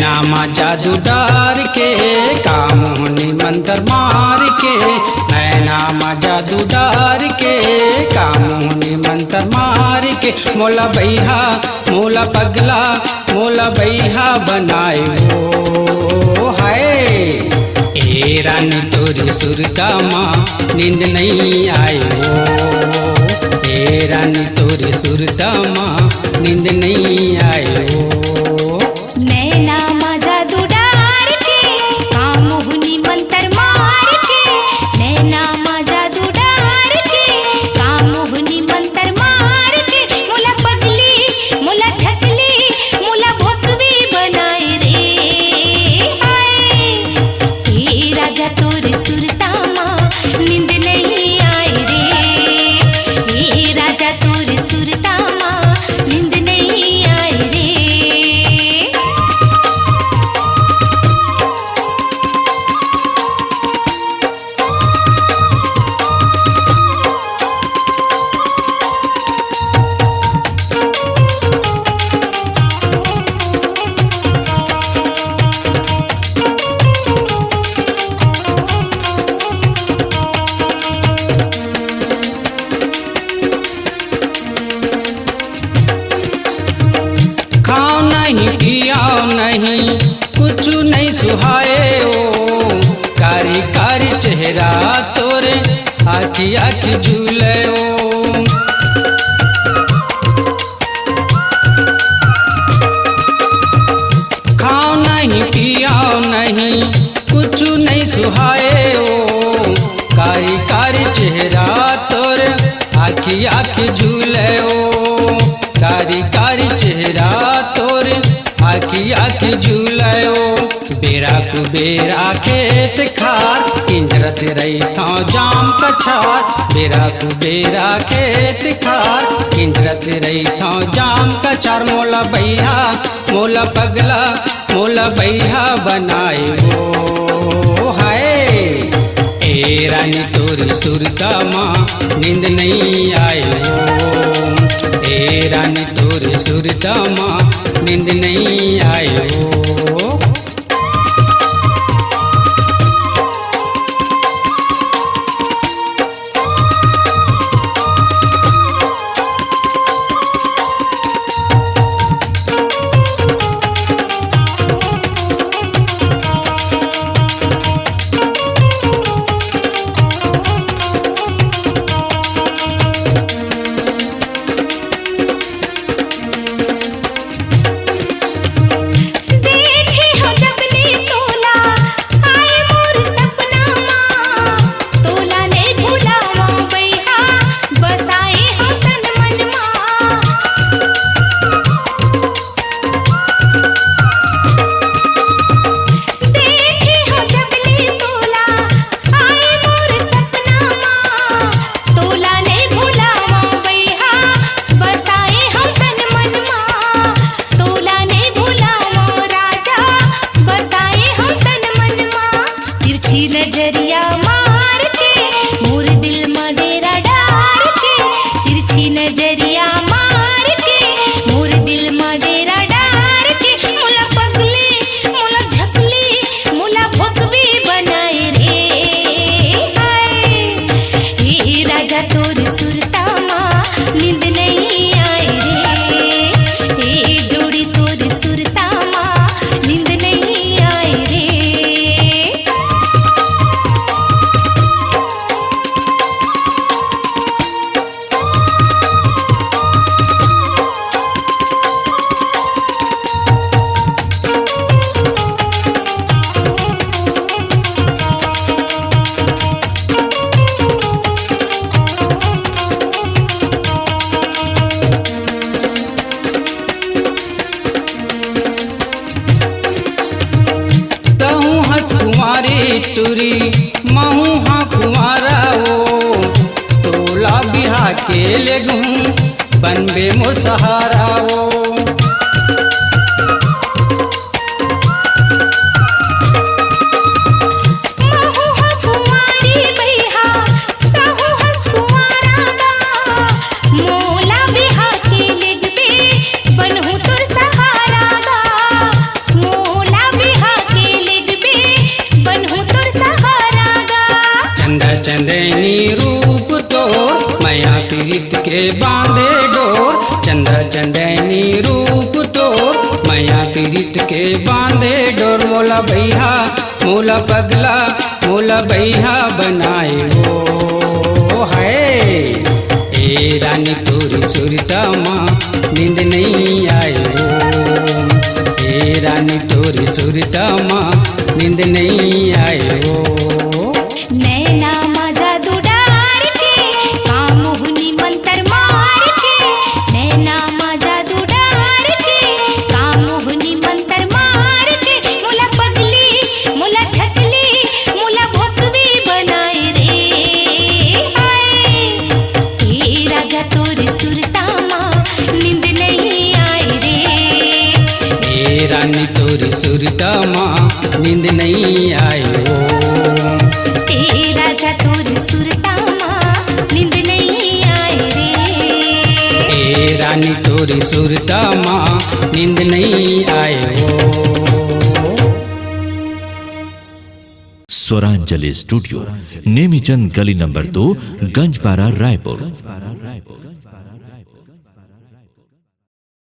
नैना जादू डार के कामोहनी मंत्र मार के, नैना जादू डार के कामोहनी मंत्र मार के, मोला बैहा मोला पगला मोला बैहा बनाए हो हाय। ए रानी तोरी सुरता माँ नींद नहीं आई हो, ए रानी तोरी सुरता माँ नींद नहीं आई हो। नैना जादू डार के कामोहनी मंत्र मार के, नैना जादू डार के कामोहनी मंत्र मार के, मोला पगली मोला झकली मोला भोकवी बनाए रे हाय। ए राजा तोर सुरता माँ नींद नहीं आई रे, ए राजा तोर सुरता माँ नींद नहीं आई रे। खाओ नहीं पियाओ नहीं कुछ नहीं सुहाए ओ, कारी कारी चेहरा तोरे आखी आखी झूले ओ। खाओ नहीं पियाओ नहीं कुछ नहीं सुहाए ओ, कारी कारी चेहरा तोरे आखी आखी झूले ओ, कारी कारी चेहरा तोरे आखी आखी झूलो। बेरा को बेरा खेत खार किंजरत रही था जाम कछार, बेरा को बेरा खेत खार किंजरत रही था जाम कछार, मोला बैहा मोला पगला मोला बैहा बनाए हो हाय। ए रानी तोरी सुरता माँ नींद नहीं आई हो, ए रानी तोरी सुरता माँ नींद नहीं आई हो। नजरिया मार के मोर दिल में डेरा डार के, तिरछी नजरिया मार के मोर दिल में डेरा डार के, मोला पगली मोला झकली मोला भोकवी बनाए रे हाय। हे राजा तोर सुरता माँ नींद नहीं आई रे, हे जोड़ी तोर सुरता माँ नींद नहीं आई रे। तुरी महू हाँ कुमारा ओ, तोला बिहा के ले गूँ बनबे मोर सहारा ओ। मोला के बांधे डोर, चंदा चंदैनी रूप तोर, मैया पीरित के बांधे डोर। मोला भैया मोला पगला मोला भैया बनाए हो है। ए रानी तोरी सुरता माँ नींद नहीं आए हो, ए रानी तोरी सुरता माँ नींद नहीं आए हो। नैना माँ जादू डार के, कामोहनी मंतर मार के, नैना माँ जादू डार के, कामोहनी मंतर मार के, मुला पगली मुला झकली मुला भोकवी बनाए रे हाय। ए राजा तोर सुरता माँ नींद नहीं आए रे, ए रानी तोरी सुरता माँ नींद नहीं आए हो, ए राजा तोर सुरता माँ नींद नहीं आए रे। ए रानी तोरी सुरता माँ नींद नहीं आए हो। स्वरांजलि स्टूडियो, नेमीचंद गली नंबर 2, गंजपारा, रायपुर।